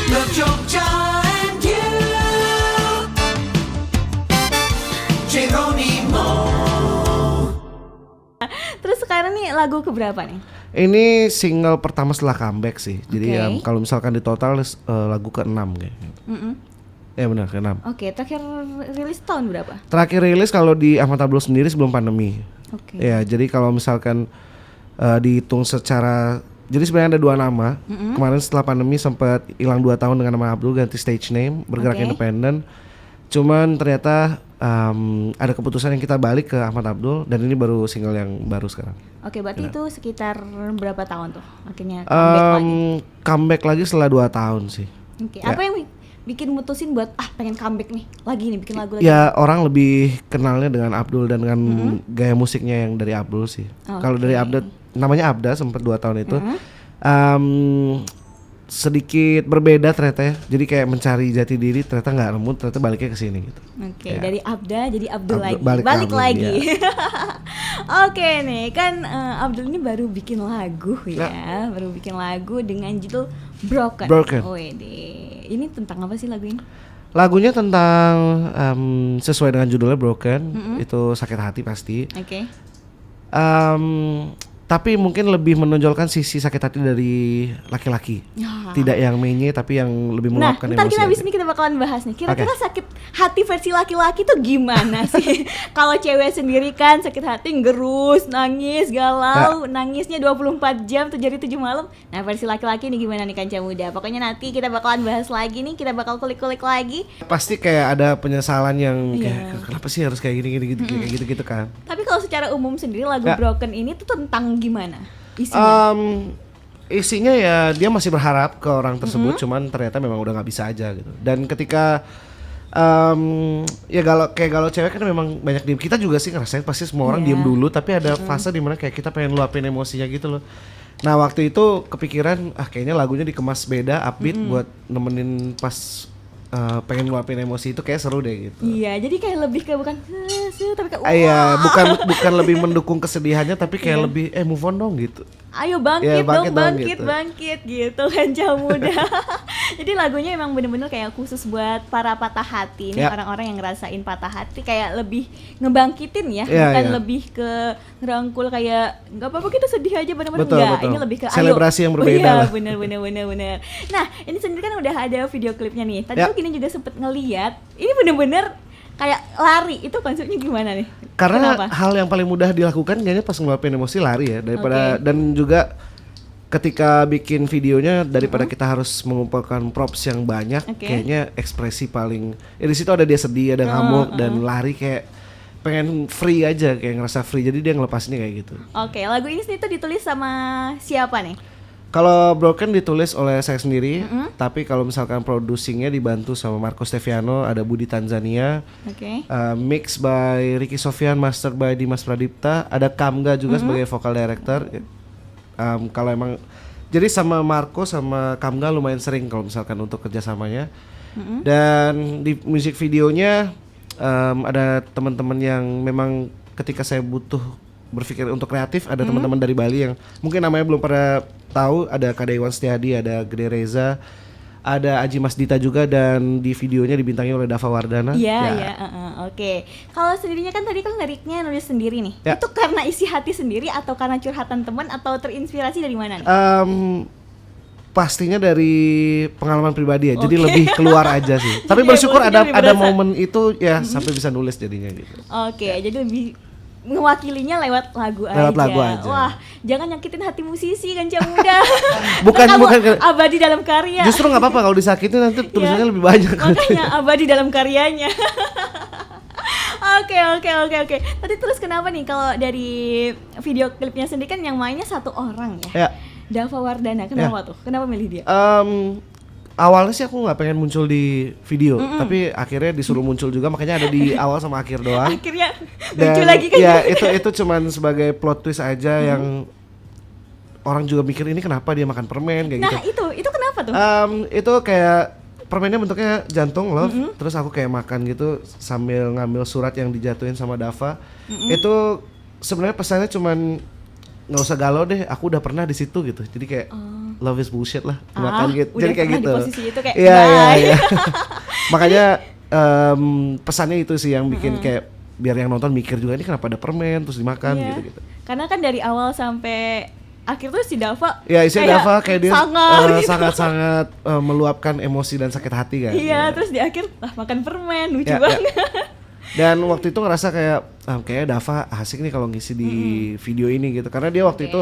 Love Jogja and you, Geronimo. Terus sekarang nih lagu keberapa nih? Ini single pertama setelah comeback sih. Jadi Oke. kalau misalkan di total lagu ke-6 kayak. Ya benar ke-6. Oke, terakhir rilis tahun berapa? Terakhir rilis kalau di Ahmad Abdul sendiri sebelum pandemi. Oke. Ya, jadi kalau misalkan dihitung secara, jadi sebenarnya ada 2 nama. Kemarin setelah pandemi sempat hilang 2 tahun dengan nama Abdul, ganti stage name, bergerak Oke. independen. Cuman ternyata ada keputusan yang kita balik ke Ahmad Abdul, dan ini baru single yang baru sekarang. Oke, berarti itu sekitar berapa tahun tuh akhirnya comeback lagi? Comeback lagi setelah 2 tahun sih. Oke, ya. apa yang bikin mutusin buat pengen comeback nih lagi nih bikin lagu lagi? Ya orang lebih kenalnya dengan Abdul dan dengan gaya musiknya yang dari Abdul sih. Kalau dari Abda, namanya Abda sempat 2 tahun itu. Sedikit berbeda ternyata ya. Jadi kayak mencari jati diri, ternyata nggak nemu, ternyata baliknya ke sini gitu. Oke, Ya. dari Abda jadi Abdul Abdul, lagi. balik lagi. lagi, Oke nih, kan Abdul ini baru bikin lagu ya. Baru bikin lagu dengan judul Broken. Broken. Wede. Ini tentang apa sih lagu ini? Lagunya tentang sesuai dengan judulnya Broken, itu sakit hati pasti. Oke. Tapi mungkin lebih menonjolkan sisi sakit hati dari laki-laki. Ya. Tidak yang menye, tapi yang lebih Nah, meluapkan ntar emosi kita abis aja. ini kita bakalan bahas nih. Kira-kira sakit hati versi laki-laki tuh gimana sih? Kalau cewek sendiri kan sakit hati gerus, nangis, galau, nangisnya 24 jam, 7 hari 7 malam. Nah, versi laki-laki ini gimana nih Kanca Muda? Pokoknya nanti kita bakalan bahas lagi nih, kita bakal kulik-kulik lagi. Pasti kayak ada penyesalan yang Iya. kayak kenapa sih harus kayak gini kayak gitu kan. Tapi kalau secara umum sendiri lagu Ya. Broken ini tuh tentang gimana isinya? Isinya ya dia masih berharap ke orang tersebut, cuman ternyata memang udah nggak bisa aja gitu. Dan ketika ya kalau cewek kan memang banyak diem. Kita juga sih ngerasain pasti semua orang Iya. diem dulu, tapi ada fase dimana kayak kita pengen luapin emosinya gitu loh. Nah waktu itu kepikiran kayaknya lagunya dikemas beda, upbeat buat nemenin pas pengen luapin emosi itu kayak seru deh gitu. Iya, jadi kayak lebih ke bukan tapi kayak Iya, bukan lebih mendukung kesedihannya, tapi kayak lebih move on dong gitu. ayo bangkit Ya, dong, bangkit dong, bangkit gitu Kanca Muda. Jadi lagunya emang bener-bener kayak khusus buat para patah hati nih, Ya. orang-orang yang ngerasain patah hati kayak lebih ngebangkitin ya, Ya, bukan ya. lebih ke ngerangkul kayak nggak apa-apa kita sedih aja bener-bener Betul, enggak. betul. Ini lebih ke Selebrasi yang berbeda Iya, lah. bener. Nah, ini sendiri kan udah ada video klipnya nih. Tadi Ya. tuh gini juga sempet ngeliat, ini bener-bener kayak lari. Itu konsepnya gimana nih? Karena Kenapa? hal yang paling mudah dilakukan kayaknya pas ngeluapin emosi lari ya, daripada Oke. dan juga ketika bikin videonya daripada kita harus mengumpulkan props yang banyak, Oke. kayaknya ekspresi paling di situ ada dia sedih, ada ngamuk dan lari kayak pengen free aja, kayak ngerasa free, jadi dia ngelepasinnya kayak gitu. Oke, lagu ini sendiri tuh ditulis sama siapa nih? Kalau Broken ditulis oleh saya sendiri, tapi kalau misalkan producingnya dibantu sama Marco Steviano, ada Budi Tanzania, Oke. mix by Ricky Sofyan, master by Dimas Pradipta, ada Kamga juga sebagai vocal director. Kalau emang jadi sama Marco sama Kamga lumayan sering kalau misalkan untuk kerjasamanya. Dan di musik videonya ada teman-teman yang memang ketika saya butuh berpikir untuk kreatif, ada teman-teman dari Bali yang mungkin namanya belum pada tahu, ada Kak Iwan Setiadi, ada Gede Reza, ada Aji Mas Dita juga, dan di videonya dibintangi oleh Dava Wardana. Iya, Ya. iya, oke. Kalau sendirinya kan tadi kan liriknya nulis sendiri nih. Ya. Itu karena isi hati sendiri atau karena curhatan teman atau terinspirasi dari mana nih? Pastinya dari pengalaman pribadi ya, jadi lebih keluar aja sih. Tapi Jadi bersyukur emosinya lebih ada berasa. momen itu ya sampai bisa nulis jadinya gitu. Oke, jadi lebih mewakilinya lewat lagu Lewat aja. lagu aja. Wah, jangan nyakitin hati musisi Kanca Muda. Bukan- Ntar kamu bukan. abadi dalam karya. Justru nggak apa-apa kalau disakitin, nanti tulisannya Ya, lebih banyak. makanya abadi dalam karyanya. Oke. Tadi terus kenapa nih kalau dari video klipnya sendiri kan yang mainnya satu orang ya? Ya. Dava Wardana, kenapa tuh? Kenapa milih dia? Awalnya sih aku nggak pengen muncul di video, tapi akhirnya disuruh muncul juga, makanya ada di awal sama akhir doang. Akhirnya Dan lucu lagi kan? ya itu cuman sebagai plot twist aja yang orang juga mikir ini kenapa dia makan permen kayak Nah gitu. itu kenapa tuh? Itu kayak permennya bentuknya jantung love, terus aku kayak makan gitu sambil ngambil surat yang dijatuhin sama Dava. Itu sebenarnya pesannya cuman nggak usah galau deh, aku udah pernah di situ gitu. Jadi kayak love is bullshit lah, Ah, makan gitu. udah Jadi kayak pernah gitu. di posisi itu kayak, Iya, iya, bye. iya. Makanya pesannya itu sih yang bikin kayak biar yang nonton mikir juga ini kenapa ada permen terus dimakan Iya. gitu-gitu. Karena kan dari awal sampai akhir tuh si Dava Ya isinya Dava kayak dia sangar gitu. sangat-sangat meluapkan emosi dan sakit hati kan. Iya, Ya. terus di akhir makan permen, lucu Ya, ya. banget. Dan waktu itu ngerasa kayak kayaknya Dava asik nih kalau ngisi di video ini gitu. Karena dia waktu Oke. itu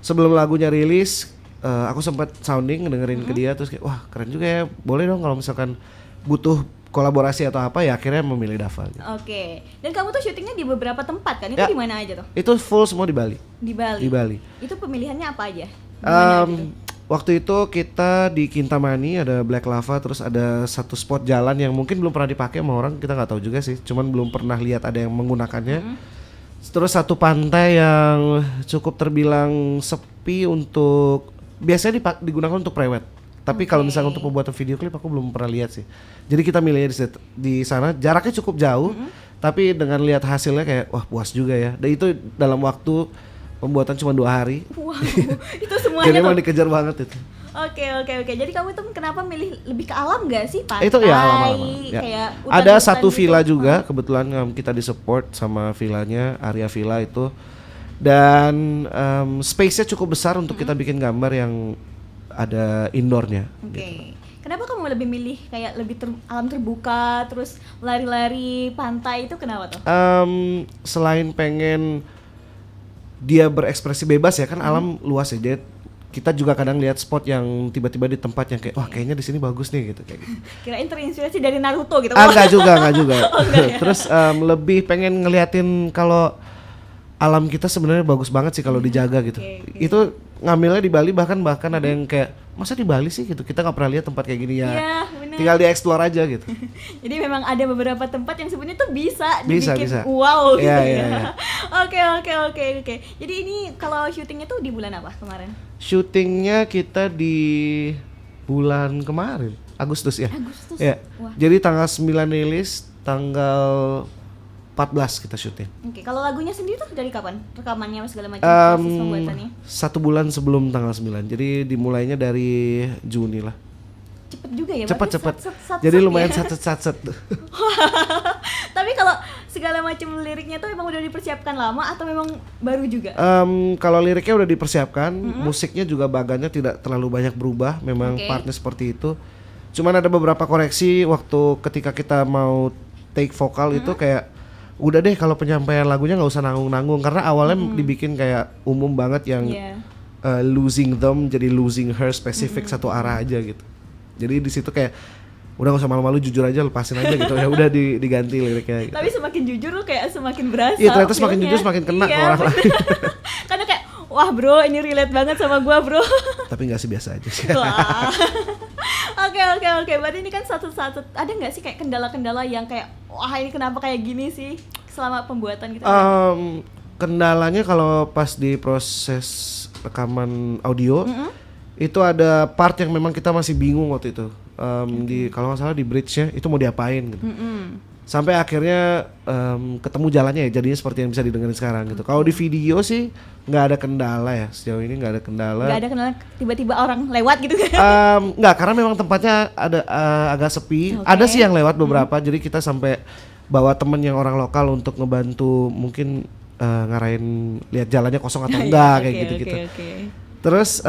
sebelum lagunya rilis aku sempat sounding dengerin ke dia terus kayak wah keren juga ya. Boleh dong kalau misalkan butuh kolaborasi atau apa ya akhirnya memilih Dava gitu. Oke. Dan kamu tuh syutingnya di beberapa tempat kan? Itu Ya. di mana aja tuh? Itu full semua di Bali. Di Bali. Di Bali. Itu pemilihannya apa aja? Di mana gitu? Waktu itu kita di Kintamani ada Black Lava terus ada satu spot jalan yang mungkin belum pernah dipakai sama orang, kita nggak tahu juga sih, cuman belum pernah lihat ada yang menggunakannya. Terus satu pantai yang cukup terbilang sepi untuk biasanya digunakan untuk prewed. Tapi kalau misalnya untuk pembuatan video klip aku belum pernah lihat sih. Jadi kita milihnya di sana, jaraknya cukup jauh, tapi dengan lihat hasilnya kayak wah puas juga ya. Dan itu dalam waktu pembuatan cuma 2 hari. Wow, itu Jadi semuanya emang tuh. dikejar banget itu. Oke. Jadi kamu tuh kenapa milih lebih ke alam gak sih? Pantai, Itu ya alam-alam. Ya. kayak Ada hutan-hutan satu gitu. villa juga kebetulan kita disupport sama villanya, area villa itu. Dan space-nya cukup besar untuk kita bikin gambar yang ada indoornya. Oke. Kenapa kamu lebih milih kayak lebih alam terbuka, terus lari-lari pantai itu kenapa tuh? Selain pengen dia berekspresi bebas ya kan alam luas ya. Jadi kita juga kadang lihat spot yang tiba-tiba di tempat yang kayak wah kayaknya di sini bagus nih gitu kayak gitu. Kirain terinspirasi dari Naruto gitu. Enggak juga. Oh, enggak ya? Terus lebih pengen ngeliatin kalau alam kita sebenarnya bagus banget sih kalau dijaga gitu. Oke. Itu ngambilnya di Bali bahkan ada yang kayak masa di Bali sih gitu. Kita nggak pernah lihat tempat kayak gini ya. Iya, benar. Tinggal di-explore aja gitu. Jadi memang ada beberapa tempat yang sebenarnya tuh bisa Bisa, dibikin bisa. wow gitu Iya, ya. iya, iya. Oke. Jadi ini kalau syutingnya tuh di bulan apa kemarin? Syutingnya kita di bulan kemarin, Agustus ya. Agustus. Ya. Wah. Jadi tanggal 9 rilis, tanggal 14 kita syuting. Oke, kalau lagunya sendiri tuh dari kapan? Rekamannya segala macam proses pembuatannya. 1 bulan sebelum tanggal 9. Jadi dimulainya dari Juni lah. Cepet juga ya. Cepet. berarti sat-sat Jadi ya? lumayan satset. Tapi kalau segala macam liriknya tuh emang udah dipersiapkan lama atau memang baru juga? Kalau liriknya udah dipersiapkan, musiknya juga bagannya tidak terlalu banyak berubah, memang Oke. partnya seperti itu. Cuman ada beberapa koreksi waktu ketika kita mau take vokal itu kayak udah deh kalau penyampaian lagunya nggak usah nanggung-nanggung karena awalnya dibikin kayak umum banget yang Iya. losing them jadi losing her spesifik satu arah aja gitu. Jadi di situ kayak udah nggak usah malu-malu jujur aja lepasin aja gitu ya udah diganti liriknya gitu. Tapi semakin jujur lu kayak semakin berasa. Iya ternyata semakin feel-nya. jujur semakin kena ke Iya, orang lain. Karena kayak wah bro ini relate banget sama gua bro. Tapi nggak sih biasa aja sih. Wah. Oke. Berarti ini kan satu ada nggak sih kayak kendala-kendala yang kayak wah ini kenapa kayak gini sih selama pembuatan gitu? Kendalanya kalau pas di proses rekaman audio itu ada part yang memang kita masih bingung waktu itu. Di kalau nggak salah di bridge-nya itu mau diapain gitu. Sampai akhirnya ketemu jalannya ya jadinya seperti yang bisa didengarin sekarang gitu. Kalau di video sih nggak ada kendala ya sejauh ini nggak ada kendala. Nggak ada kendala tiba-tiba orang lewat gitu kan? Nggak karena memang tempatnya ada agak sepi. Oke. Ada sih yang lewat beberapa. Jadi kita sampai bawa temen yang orang lokal untuk ngebantu mungkin ngarahin lihat jalannya kosong atau enggak kayak gitu-gitu. Oke. Terus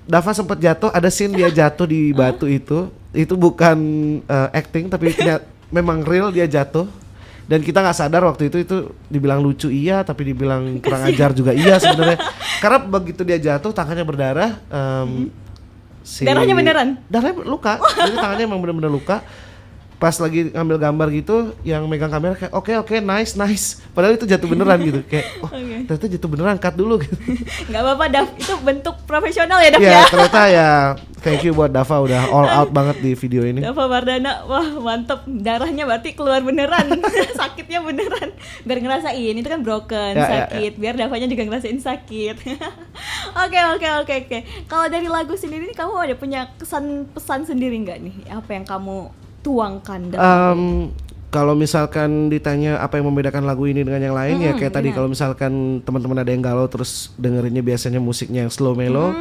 Dava sempat jatuh, ada scene dia jatuh di batu itu bukan acting tapi memang real dia jatuh dan kita nggak sadar waktu itu dibilang lucu iya tapi dibilang kurang ajar juga iya sebenarnya karena begitu dia jatuh tangannya berdarah Darahnya beneran? darahnya luka jadi tangannya emang bener-bener luka. Pas lagi ngambil gambar gitu yang megang kamera kayak oke nice padahal itu jatuh beneran gitu kayak ternyata jatuh beneran cut dulu gitu. Nggak apa-apa Dav, itu bentuk profesional ya Dav Ya ya? ternyata ya thank you buat Dava udah all out banget di video ini. Dava Wardana, wah mantep, darahnya berarti keluar beneran, sakitnya beneran, biar ngerasain, itu kan broken, Ya. sakit, biar Davanya juga ngerasain sakit. Oke. Kalau dari lagu sendiri nih kamu ada punya kesan pesan sendiri nggak nih, apa yang kamu tuangkan? Kalau misalkan ditanya apa yang membedakan lagu ini dengan yang lain ya kayak tadi benar. kalau misalkan teman-teman ada yang galau terus dengerinnya biasanya musiknya yang slow mellow.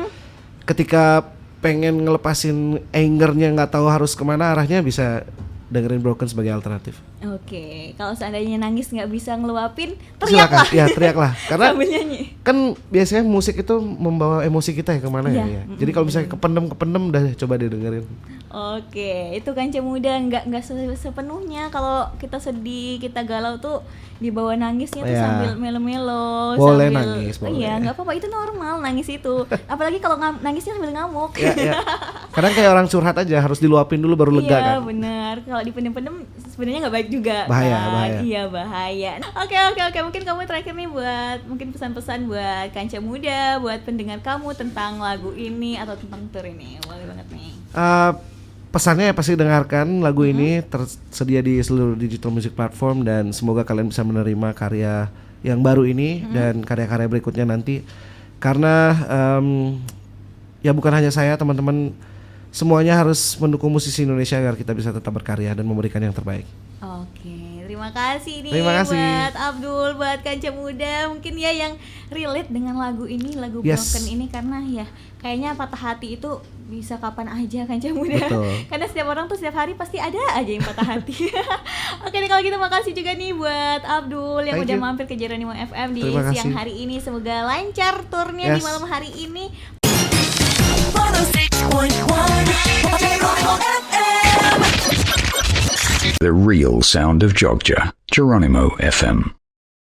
ketika pengen ngelepasin angernya nggak tahu harus kemana arahnya, bisa dengerin Broken sebagai alternatif. Oke, kalau seandainya nangis nggak bisa ngeluapin, Silakan, teriaklah. ya teriaklah. Karena Sambil nyanyi. kan biasanya musik itu membawa emosi kita ya kemana Iya. ya. Jadi kalau misalnya kependem udah coba didengerin. Oke, itu Kanca Muda nggak sepenuhnya kalau kita sedih, kita galau tuh dibawa nangisnya tuh Iya. sambil melo-melo, Boleh sambil nangis, boleh. Iya, nggak apa-apa, itu normal nangis itu. Apalagi kalau nangisnya sambil ngamuk. Ya, ya. Kadang kayak orang curhat aja harus diluapin dulu baru lega Iya, kan. benar. Kalau dipendem-pendem sebenarnya nggak baik juga. Bahaya, kan? bahaya. Iya, bahaya. Oke. Mungkin kamu terakhir nih buat mungkin pesan-pesan buat Kanca Muda, buat pendengar kamu tentang lagu ini atau tentang tour ini. Boleh banget nih. Pesannya ya pasti dengarkan lagu ini, tersedia di seluruh digital music platform, dan semoga kalian bisa menerima karya yang baru ini dan karya-karya berikutnya nanti, karena ya bukan hanya saya, teman-teman semuanya harus mendukung musisi Indonesia agar kita bisa tetap berkarya dan memberikan yang terbaik. Oke, terima kasih nih Terima kasih. buat Abdul, buat Kanca Muda. Mungkin ya yang relate dengan lagu ini, lagu Yes. Broken ini, karena ya kayaknya patah hati itu bisa kapan aja Kanca Muda. Betul. Karena setiap orang tuh setiap hari pasti ada aja yang patah hati. Oke deh, kalau gitu makasih juga nih buat Abdul yang Thank udah you. mampir ke Jeronimo FM di Terima siang kasih. hari ini. Semoga lancar turnya di Yes. malam hari ini. 106.1 Geronimo FM. The real sound of Jogja. Geronimo FM.